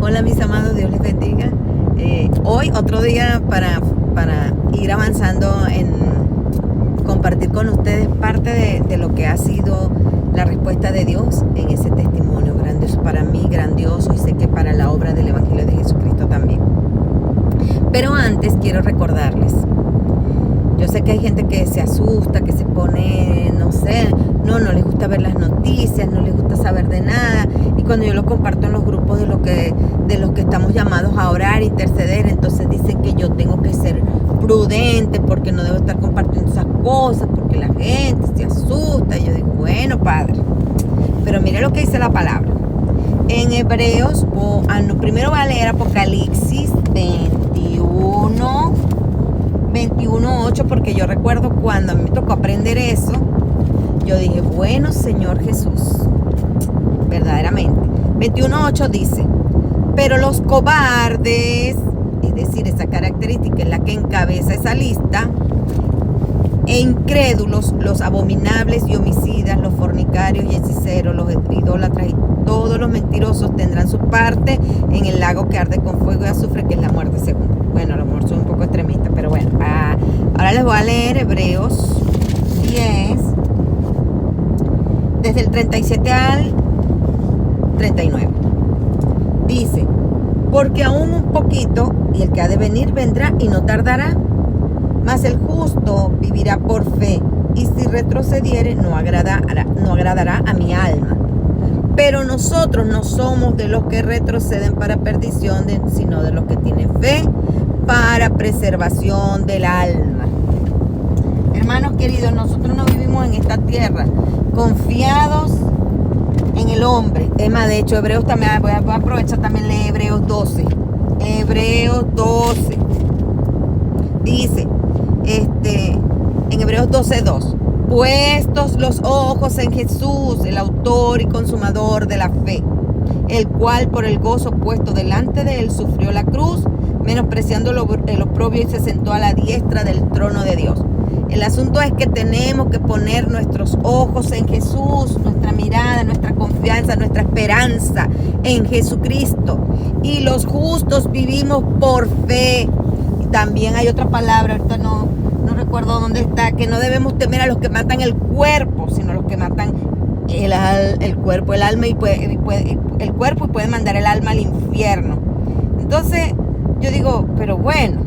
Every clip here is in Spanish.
Hola mis amados, Dios les bendiga. Hoy otro día para ir avanzando en compartir con ustedes parte de lo que ha sido la respuesta de Dios en ese testimonio grandioso para mí, grandioso, y sé que para la obra del Evangelio de Jesucristo también. Pero antes quiero recordarles, yo sé que hay gente que se asusta, que se pone, no sé, no les gusta ver las noticias, no les gusta saber de nada. Y cuando yo lo comparto en los grupos de los que estamos llamados a orar, interceder, entonces dicen que yo tengo que ser prudente porque no debo estar compartiendo esas cosas, porque la gente se asusta. Y yo digo, bueno, Padre, pero mire lo que dice la palabra. En Hebreos, primero va a leer Apocalipsis 21:8, porque yo recuerdo cuando a mí me tocó aprender eso, yo dije, bueno, Señor Jesús, verdaderamente. 21:8 dice, pero los cobardes, es decir, esa característica es la que encabeza esa lista, e incrédulos, los abominables y homicidas, los fornicarios y hechiceros, los idólatras y todos los mentirosos tendrán su parte en el lago que arde con fuego y azufre, que es la muerte segunda. Bueno, a lo mejor soy un poco extremista, pero bueno. Ahora les voy a leer Hebreos 10, desde el 37 al 39. Dice, porque aún un poquito, y el que ha de venir vendrá y no tardará, mas el justo vivirá por fe, y si retrocediere no agradará a mi alma. Pero nosotros no somos de los que retroceden para perdición, sino de los que tienen fe para preservación del alma. Hermanos queridos, nosotros no vivimos en esta tierra confiados en el hombre. Es más, de hecho, Hebreos también, voy a aprovechar también leer Hebreos 12. Hebreos 12. Dice, en Hebreos 12:2. Puestos los ojos en Jesús, el autor y consumador de la fe, el cual por el gozo puesto delante de él sufrió la cruz, menospreciando el oprobio, y se sentó a la diestra del trono de Dios. El asunto es que tenemos que poner nuestros ojos en Jesús, nuestra mirada, nuestra confianza, nuestra esperanza en Jesucristo. Y los justos vivimos por fe. Y también hay otra palabra, ahorita no recuerdo dónde está, que no debemos temer a los que matan el cuerpo, sino a los que matan el cuerpo, el alma, y el cuerpo, y pueden mandar el alma al infierno. Entonces yo digo, pero bueno,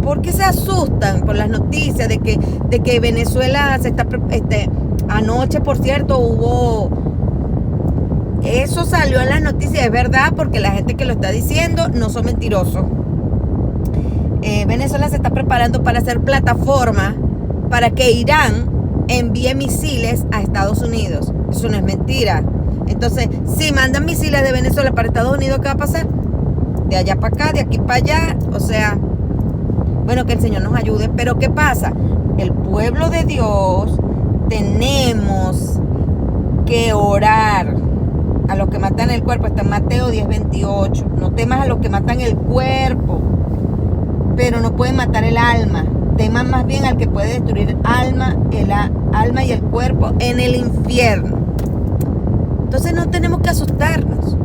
¿por qué se asustan por las noticias de que Venezuela se está anoche, por cierto, eso salió en las noticias, es verdad, porque la gente que lo está diciendo no son mentirosos. Venezuela se está preparando para hacer plataforma para que Irán envíe misiles a Estados Unidos. Eso no es mentira. Entonces, si mandan misiles de Venezuela para Estados Unidos, ¿qué va a pasar? De allá para acá, de aquí para allá. O sea, bueno, que el Señor nos ayude. Pero ¿qué pasa? El pueblo de Dios tenemos que orar a los que matan el cuerpo. Está en Mateo 10:28. No temas a los que matan el cuerpo, pero no pueden matar el alma. Teman más bien al que puede destruir el alma y el cuerpo en el infierno. Entonces no tenemos que asustarnos.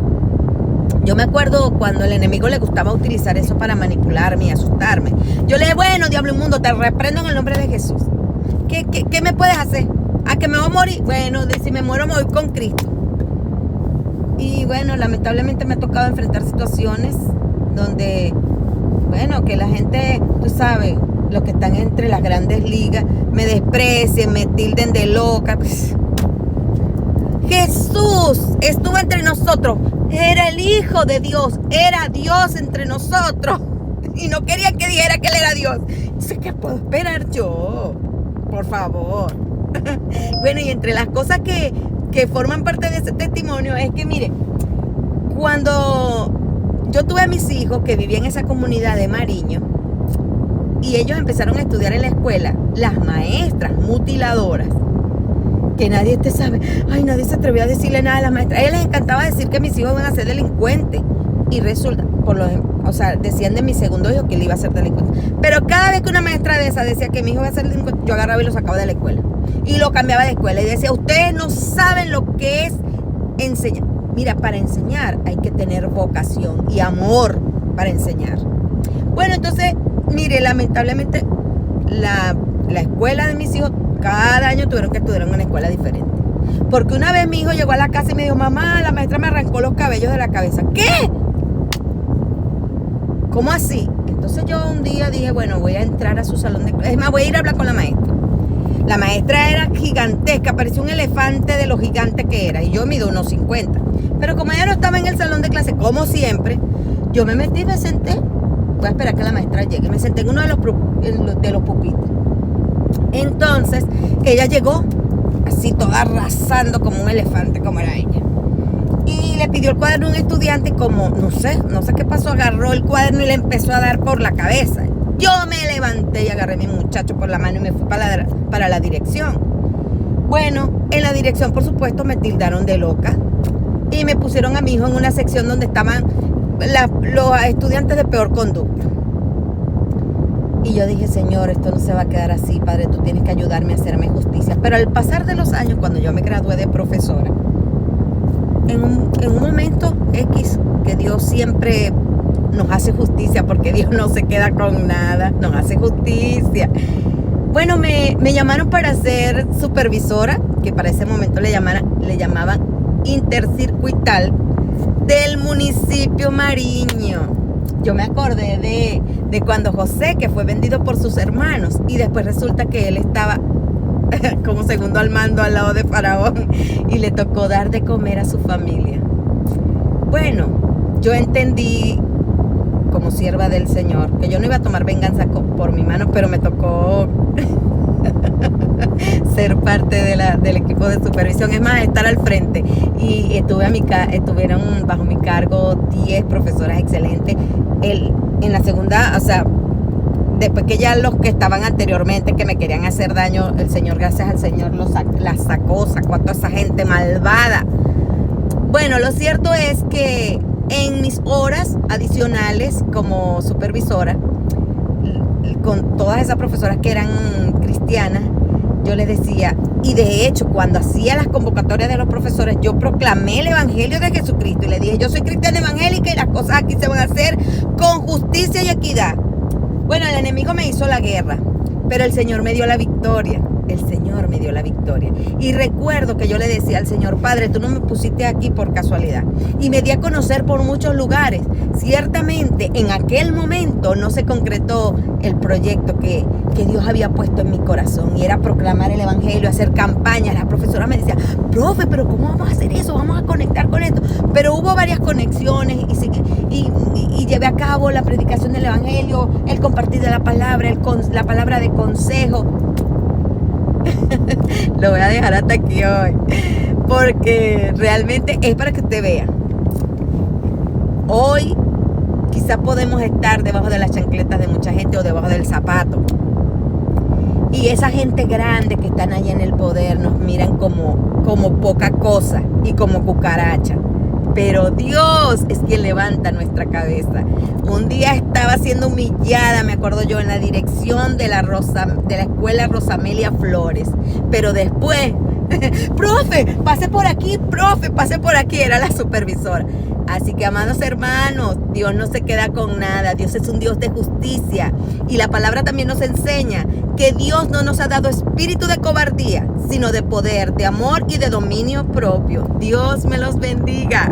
Yo me acuerdo cuando el enemigo le gustaba utilizar eso para manipularme y asustarme. Yo le dije, bueno, diablo inmundo, te reprendo en el nombre de Jesús. ¿Qué me puedes hacer? ¿A que me voy a morir? Bueno, si me muero me voy con Cristo. Y bueno, lamentablemente me ha tocado enfrentar situaciones donde, bueno, que la gente, tú sabes, los que están entre las grandes ligas, me desprecien, me tilden de loca. Jesús estuvo entre nosotros, era el Hijo de Dios, era Dios entre nosotros, y no quería que dijera que Él era Dios. Entonces, ¿qué puedo esperar yo? Por favor. Bueno, y entre las cosas que forman parte de ese testimonio es que, mire, cuando yo tuve a mis hijos que vivían en esa comunidad de Mariño, y ellos empezaron a estudiar en la escuela, las maestras mutiladoras, que nadie nadie se atrevió a decirle nada a las maestras. A ellas les encantaba decir que mis hijos iban a ser delincuentes, y resulta, decían de mi segundo hijo que él iba a ser delincuente. Pero cada vez que una maestra de esa decía que mi hijo iba a ser delincuente, yo agarraba y lo sacaba de la escuela y lo cambiaba de escuela y decía, ustedes no saben lo que es enseñar. Mira, para enseñar hay que tener vocación y amor para enseñar. Bueno, entonces, mire, lamentablemente la escuela de mis hijos cada año tuvieron que estudiar en una escuela diferente. Porque una vez mi hijo llegó a la casa y me dijo, mamá, la maestra me arrancó los cabellos de la cabeza. ¿Qué? ¿Cómo así? Entonces yo un día dije, bueno, voy a entrar a su salón de clases. Es más, voy a ir a hablar con la maestra. La maestra era gigantesca, parecía un elefante de lo gigante que era. Y yo mido unos 50. Pero como ella no estaba en el salón de clases, como siempre, yo me metí y me senté. Voy a esperar que la maestra llegue. Me senté en uno de los pupitres. Entonces, ella llegó así toda arrasando como un elefante, como era ella. Y le pidió el cuaderno a un estudiante y como, no sé qué pasó, agarró el cuaderno y le empezó a dar por la cabeza. Yo me levanté y agarré a mi muchacho por la mano y me fui para la dirección. Bueno, en la dirección, por supuesto, me tildaron de loca y me pusieron a mi hijo en una sección donde estaban los estudiantes de peor conducta. Y yo dije, Señor, esto no se va a quedar así, Padre, tú tienes que ayudarme a hacerme justicia. Pero al pasar de los años, cuando yo me gradué de profesora, en un momento X, que Dios siempre nos hace justicia, porque Dios no se queda con nada, nos hace justicia. Bueno, me llamaron para ser supervisora, que para ese momento le llamaban intercircuital del municipio Mariño. Yo me acordé de cuando José, que fue vendido por sus hermanos, y después resulta que él estaba como segundo al mando al lado de Faraón y le tocó dar de comer a su familia. Bueno, yo entendí como sierva del Señor que yo no iba a tomar venganza por mi mano, pero me tocó ser parte del equipo de supervisión, es más, estar al frente. Y estuvieron bajo mi cargo 10 profesoras excelentes. En la segunda, o sea, después que ya los que estaban anteriormente que me querían hacer daño, el Señor, gracias al Señor, sacó a toda esa gente malvada. Bueno, lo cierto es que en mis horas adicionales como supervisora, con todas esas profesoras que eran cristianas, yo les decía, y de hecho cuando hacía las convocatorias de los profesores, yo proclamé el evangelio de Jesucristo y le dije, yo soy cristiana evangélica y las cosas aquí se van a hacer con justicia y equidad. Bueno, el enemigo me hizo la guerra, pero el Señor me dio la victoria. El Señor me dio la victoria. Y recuerdo que yo le decía al Señor, Padre, tú no me pusiste aquí por casualidad. Y me di a conocer por muchos lugares. Ciertamente, en aquel momento no se concretó el proyecto que Dios había puesto en mi corazón. Y era proclamar el evangelio, hacer campañas. La profesora me decía, profe, pero ¿cómo vamos a hacer eso? Vamos a conectar con esto. Pero hubo varias conexiones y llevé a cabo la predicación del evangelio, el compartir de la palabra, la palabra de consejo. Lo voy a dejar hasta aquí hoy, porque realmente es para que usted vea. Hoy quizás podemos estar debajo de las chancletas de mucha gente o debajo del zapato, y esa gente grande que están allá en el poder nos miran como poca cosa y como cucaracha. Pero Dios es quien levanta nuestra cabeza. Un día estaba siendo humillada, me acuerdo yo, en la dirección de la escuela Rosamelia Flores. Pero después, profe, pase por aquí, era la supervisora. Así que, amados hermanos, Dios no se queda con nada. Dios es un Dios de justicia. Y la palabra también nos enseña que Dios no nos ha dado espíritu de cobardía, sino de poder, de amor y de dominio propio. Dios me los bendiga.